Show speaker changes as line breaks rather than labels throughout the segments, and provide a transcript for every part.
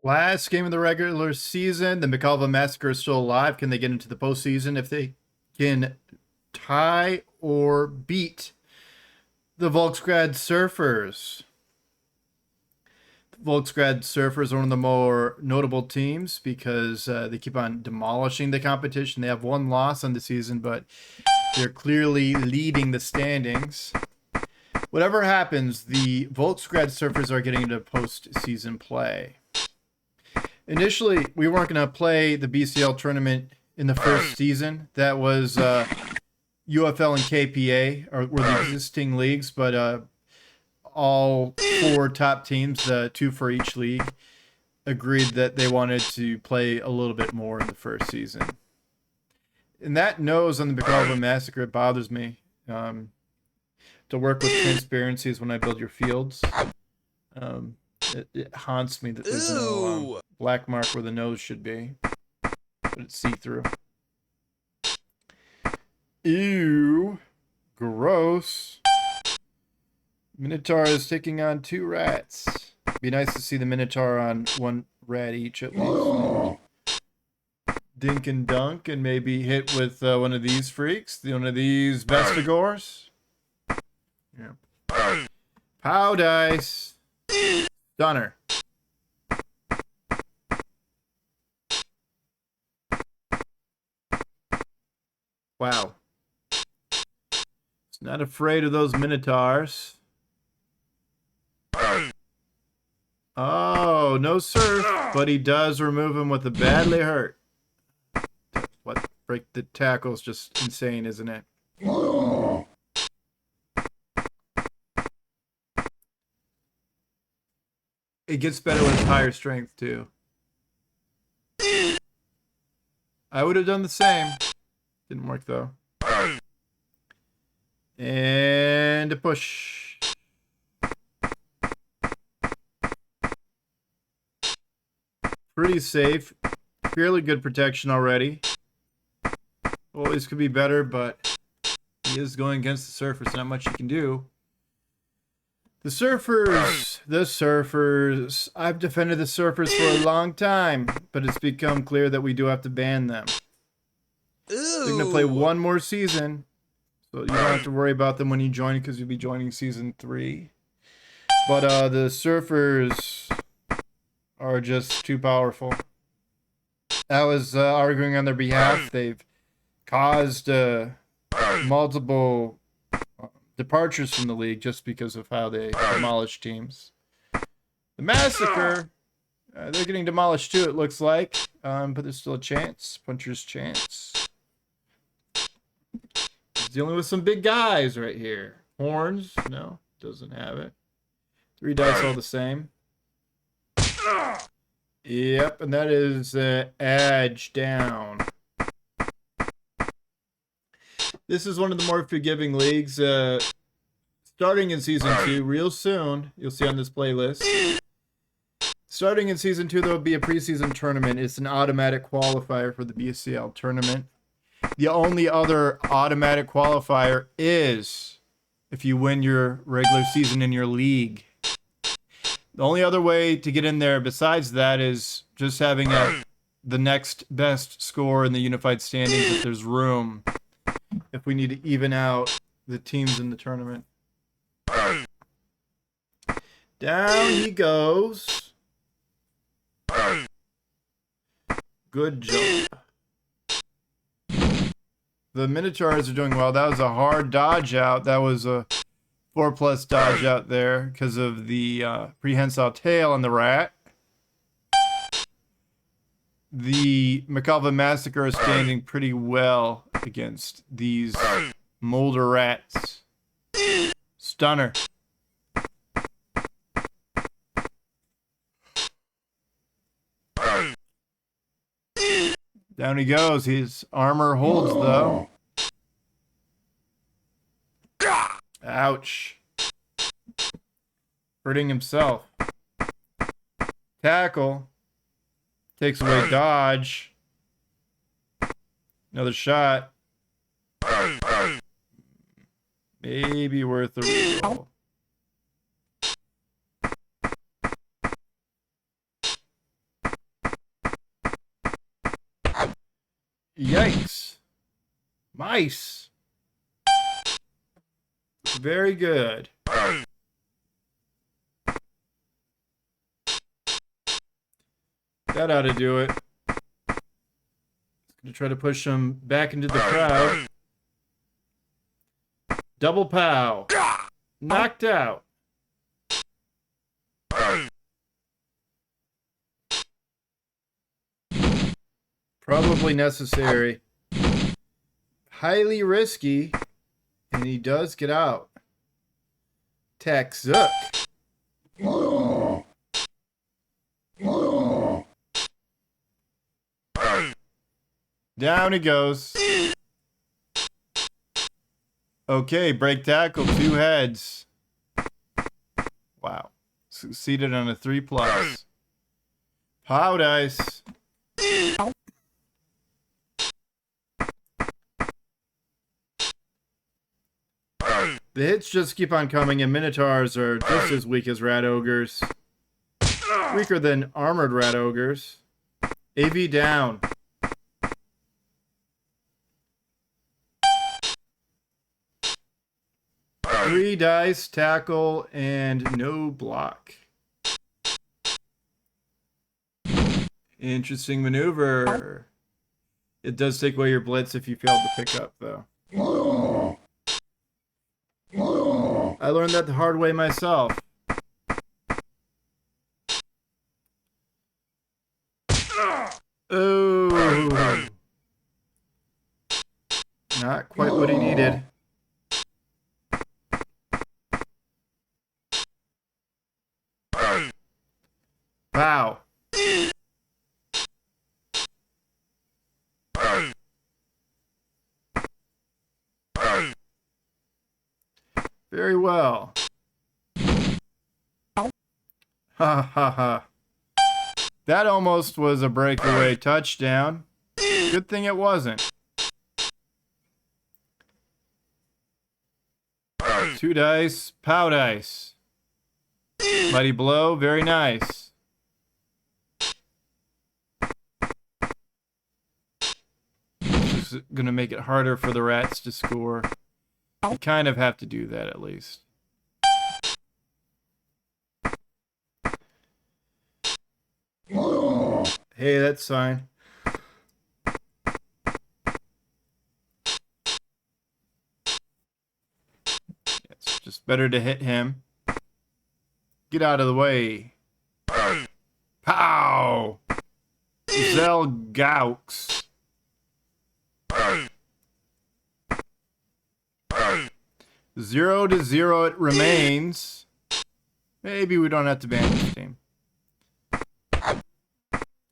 Last game of the regular season, the Mikalva Massacre is still alive. Can they get into the postseason? If they can tie or beat the Volksgrad Surfers. The Volksgrad Surfers are one of the more notable teams because they keep on demolishing the competition. They have one loss on the season, but they're clearly leading the standings. Whatever happens, the Volksgrad Surfers are getting into postseason play. Initially, we weren't going to play the BCL tournament in the first season. That was UFL and KPA were the existing leagues, but all four top teams, two for each league, agreed that they wanted to play a little bit more in the first season. And that nose on the Mikalva Massacre, it bothers me. To work with transparency is when I build your fields. It haunts me that there's no black mark where the nose should be, but it's see-through. Ew, gross. Minotaur is taking on 2 rats. Be nice to see the Minotaur on 1 rat each at least. Dink and dunk, and maybe hit with one of these freaks, one of these Vestigors. Yeah. Pow dice. Stunner. Wow. It's not afraid of those Minotaurs. Oh, no surf, but he does remove him with a badly hurt. What? Break the tackle is just insane, isn't it? It gets better with higher strength, too. I would have done the same. Didn't work, though. And a push. Pretty safe. Fairly good protection already. Always could be better, but he is going against the Surfers. Not much you can do. The Surfers. I've defended the Surfers for a long time, but it's become clear that we do have to ban them. They're going to play one more season, so you don't have to worry about them when you join, because you'll be joining season 3. But the Surfers are just too powerful. I was arguing on their behalf. They've caused multiple departures from the league just because of how they demolish teams. The Massacre, they're getting demolished too, it looks like. But there's still a chance. Puncher's chance. He's dealing with some big guys right here. Horns, no, doesn't have it. 3 dice all the same. Yep, and that is edge down. This is one of the more forgiving leagues. Starting in Season 2, real soon, you'll see on this playlist. Starting in Season 2, there will be a preseason tournament. It's an automatic qualifier for the BCL tournament. The only other automatic qualifier is if you win your regular season in your league. The only other way to get in there besides that is just having the next best score in the unified standings if there's room. If we need to even out the teams in the tournament. Down he goes. Good job. The Minotaurs are doing well. That was a hard dodge out. That was a 4+ dodge out there because of the prehensile tail on the rat. The Mikalva Massacre is standing pretty well against these molder rats. Stunner. Down he goes. His armor holds, though. Ouch. Hurting himself. Tackle. Takes away dodge. Another shot. Maybe worth a reroll. Yikes. Mice. Very good. That ought to do it. Gonna try to push him back into the crowd. Double pow. Knocked out. Probably necessary. Highly risky. And he does get out. Tack Zook. Down he goes. Okay, break tackle, 2 heads. Wow. Succeeded on a 3+. Pow dice. The hits just keep on coming, and Minotaurs are just as weak as Rat Ogres. Weaker than armored Rat Ogres. AV down. Three dice, tackle, and no block. Interesting maneuver. It does take away your blitz if you failed to pick up, though. I learned that the hard way myself. Oh. Not quite what he needed. Wow. Very well. Ha ha ha. That almost was a breakaway touchdown. Good thing it wasn't. 2 dice, pow dice. Mighty blow, very nice. This is gonna make it harder for the Rats to score. You kind of have to do that at least. Hey, that's fine. It's just better to hit him. Get out of the way. Pow! Zell Gaux. 0-0 it remains. Maybe we don't have to ban this team.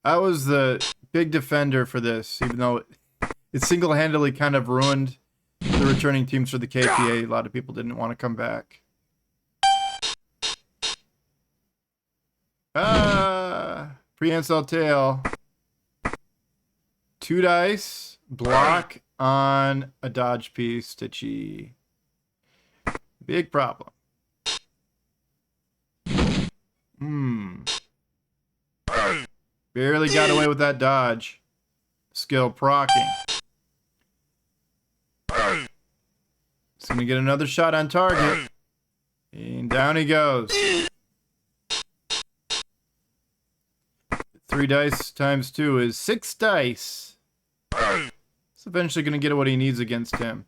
I was the big defender for this, even though it single-handedly kind of ruined the returning teams for the KPA. A lot of people didn't want to come back. Prehensile tail. 2 dice. Block on a dodge piece. Stitchy. Big problem. Barely got away with that dodge. Skill procking. He's going to get another shot on target. And down he goes. 3 dice times 2 is 6 dice. He's eventually going to get what he needs against him.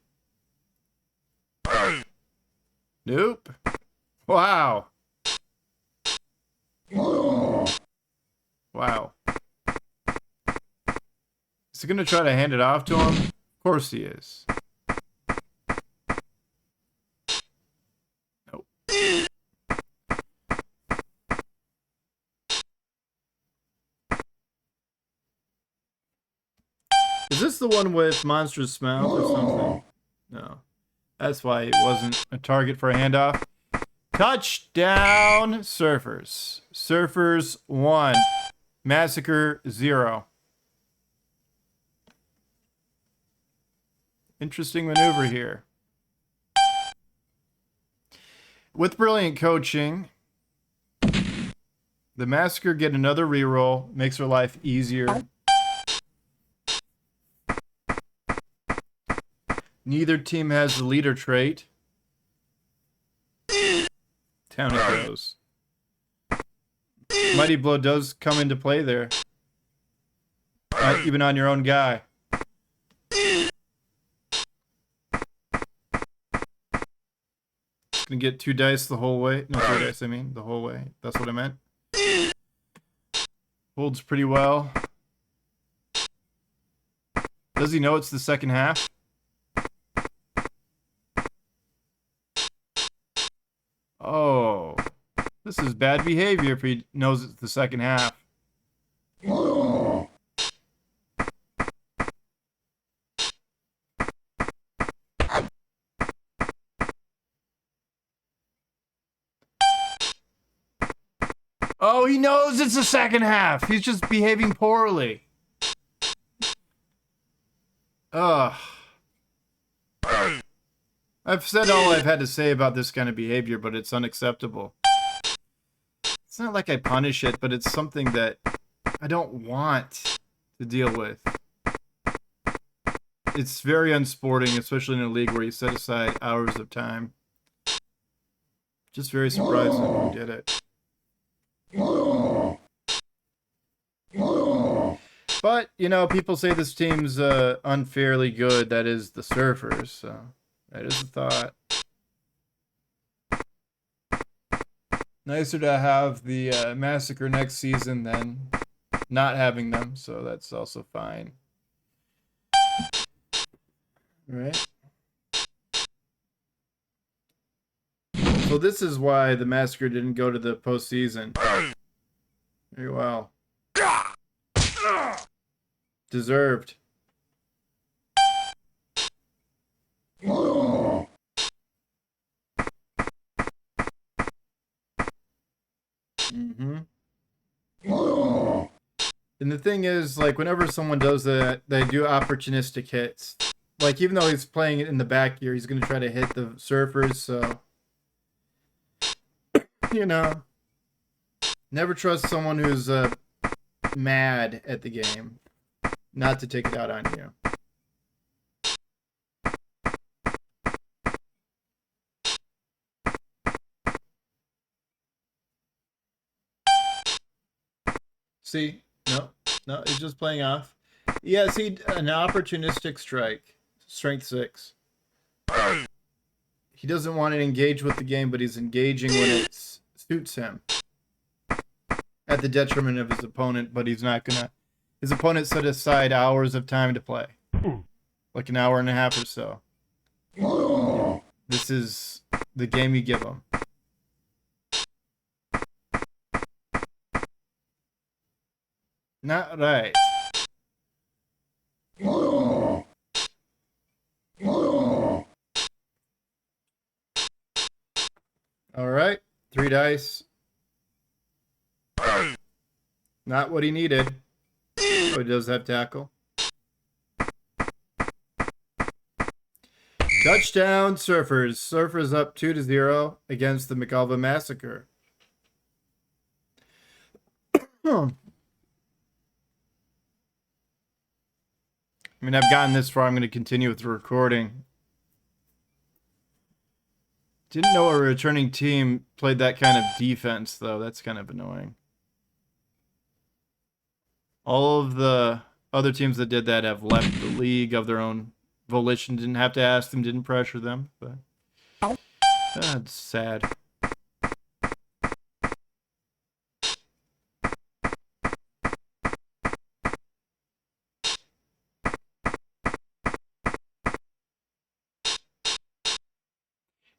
Nope. Wow. Wow. Is he going to try to hand it off to him? Of course he is. Nope. Is this the one with monstrous mouth or something? No. That's why it wasn't a target for a handoff. Touchdown, Surfers. Surfers 1. Massacre 0. Interesting maneuver here. With brilliant coaching, the Massacre get another reroll. Makes their life easier. Neither team has the leader trait. Down it goes. Mighty Blow does come into play there. Even on your own guy. Gonna get 2 dice the whole way. No, 3 dice, I mean. The whole way. That's what I meant. Holds pretty well. Does he know it's the second half? Oh. This is bad behavior if he knows it's the second half. Oh, he knows it's the second half. He's just behaving poorly. Ugh. I've said all I've had to say about this kind of behavior, but it's unacceptable. It's not like I punish it, but it's something that I don't want to deal with. It's very unsporting, especially in a league where you set aside hours of time. Just very surprising who did it. But, you know, people say this team's unfairly good. That is the Surfers, so that is a thought. Nicer to have the Massacre next season than not having them, so that's also fine. All right. So this is why the Massacre didn't go to the postseason. Very well. Deserved. Mm-hmm. And the thing is, like, whenever someone does that, they do opportunistic hits. Like, even though he's playing it in the back here, he's going to try to hit the Surfers, so... You know, never trust someone who's mad at the game not to take it out on you. See? No, he's just playing off. Yeah, see, an opportunistic strike. Strength 6. He doesn't want to engage with the game, but he's engaging when it suits him. At the detriment of his opponent, but he's not gonna... His opponent set aside hours of time to play. Like an hour and a half or so. Yeah. This is the game you give him. Not right. Alright. 3 dice. Not what he needed. Oh, he does have tackle. Touchdown, Surfers. Surfers up 2-0 against the Mikalva Massacre. I mean, I've gotten this far. I'm going to continue with the recording. Didn't know a returning team played that kind of defense, though. That's kind of annoying. All of the other teams that did that have left the league of their own volition. Didn't have to ask them, didn't pressure them. But that's sad.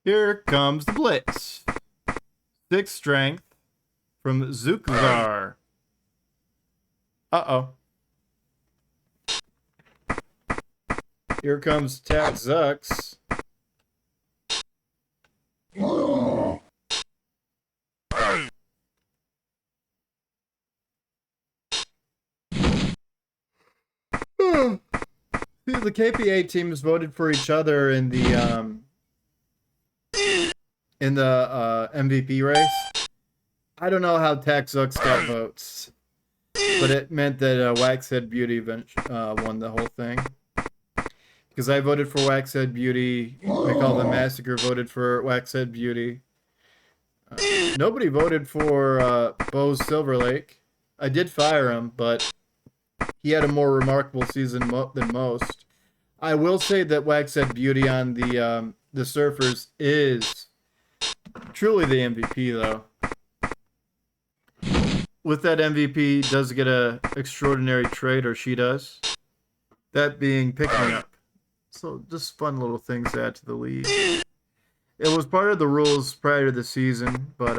Here comes the blitz. 6 strength from Volksgrad. Uh-oh. Here comes Tat Zux. The KPA teams voted for each other in the MVP race. I don't know how Tax Zux got votes, but it meant that Waxhead Beauty won the whole thing. because I voted for Waxhead Beauty. Mikalva Massacre voted for Waxhead Beauty. Nobody voted for Bose Silver Lake. I did fire him, but he had a more remarkable season than most. I will say that Waxhead Beauty on the Surfers is truly the MVP, though. With that MVP, does get a extraordinary trade, or she does. That being Pick Me Up. So just fun little things to add to the league. It was part of the rules prior to the season, but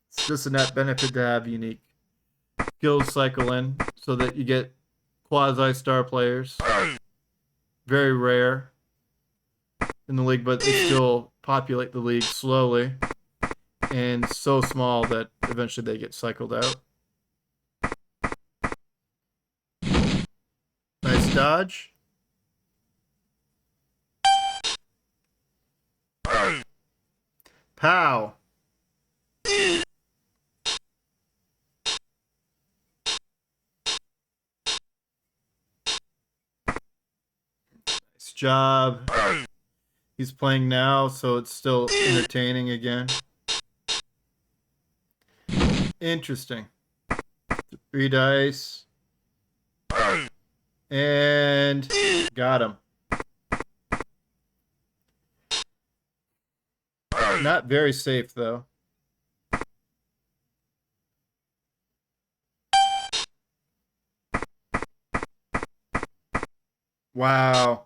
it's just a net benefit to have unique skills cycle in so that you get quasi-star players. Very rare in the league, but they still populate the league slowly and so small that eventually they get cycled out. Nice dodge. Pow. Nice job. He's playing now, so it's still entertaining again. Interesting. 3 dice. And got him. Not very safe, though. Wow.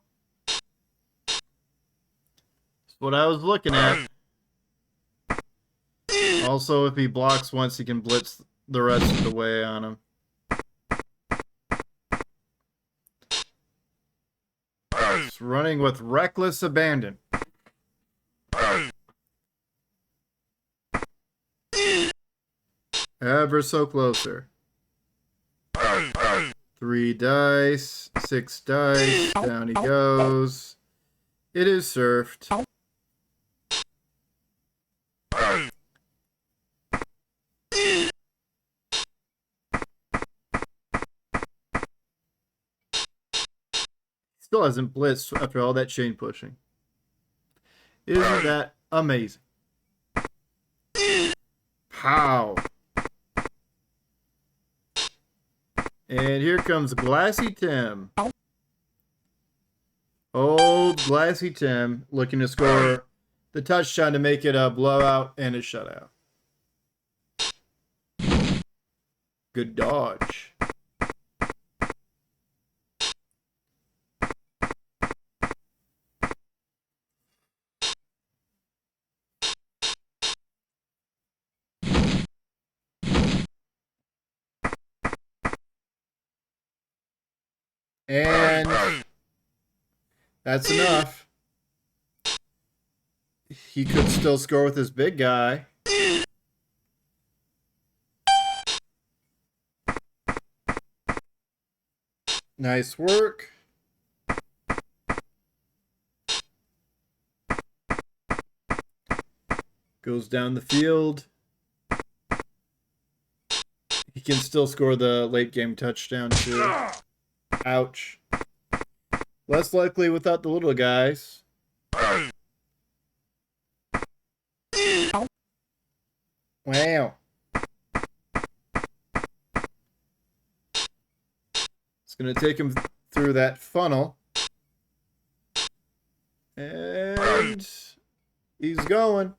That's what I was looking at. Also, if he blocks once, he can blitz the rest of the way on him. It's running with reckless abandon. Ever so closer. 3 dice, 6 dice, down he goes. It is surfed. Still hasn't blitzed after all that chain pushing. Isn't that amazing? Pow. And here comes Glassy Tim. Old Glassy Tim looking to score the touchdown to make it a blowout and a shutout. Good dodge. And that's enough. He could still score with his big guy. Nice work. Goes down the field. He can still score the late game touchdown too. Ouch. Less likely without the little guys. Wow. It's going to take him through that funnel. And he's going.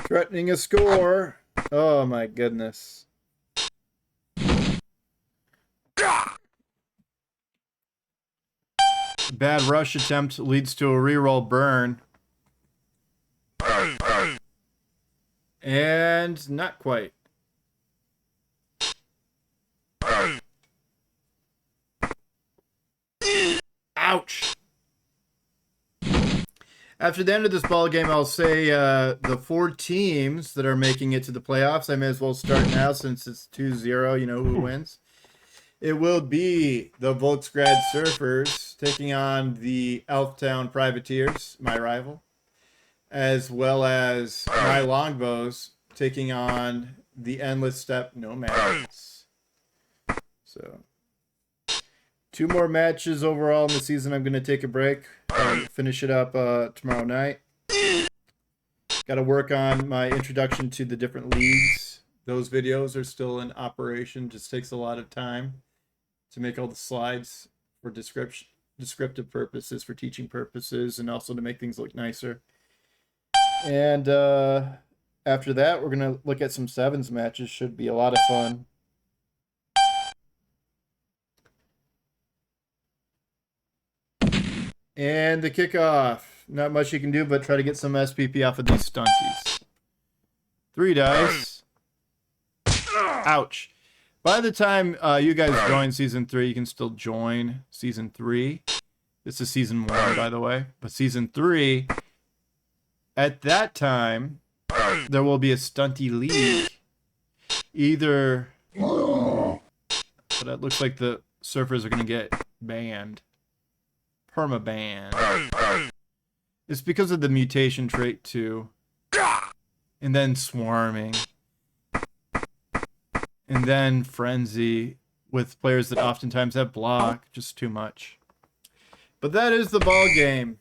Threatening a score. Oh my goodness. Bad rush attempt leads to a reroll burn. And not quite. Ouch. After the end of this ball game, I'll say the 4 teams that are making it to the playoffs. I may as well start now since it's 2-0. You know who wins. It will be the Volksgrad Surfers taking on the Elftown Privateers, my rival, as well as my Longbows taking on the endless step nomads. So 2 more matches overall in the season. I'm going to take a break and finish it up tomorrow night. Got to work on my introduction to the different leagues. Those videos are still in operation. Just takes a lot of time to make all the slides for descriptive purposes, for teaching purposes, and also to make things look nicer. And after that, we're going to look at some sevens matches. Should be a lot of fun. And the kickoff. Not much you can do but try to get some SPP off of these stunties. 3 dice. Ouch. By the time you guys join Season 3, you can still join Season 3. This is Season 1, by the way. But Season 3, at that time, there will be a stunty league. Either... But it looks like the surfers are going to get banned. Permaban. It's because of the mutation trait too. And then swarming. And then frenzy with players that oftentimes have block. Just too much. But that is the ball game.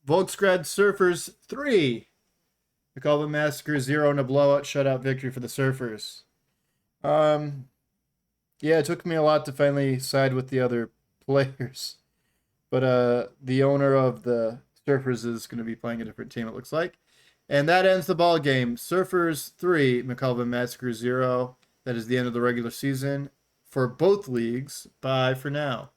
Volksgrad Surfers 3. Mikalva Massacre 0 and a blowout shutout victory for the Surfers. Yeah, it took me a lot to finally side with the other players. But the owner of the Surfers is going to be playing a different team, it looks like. And that ends the ball game. Surfers 3, Mikalva Massacre 0. That is the end of the regular season for both leagues. Bye for now.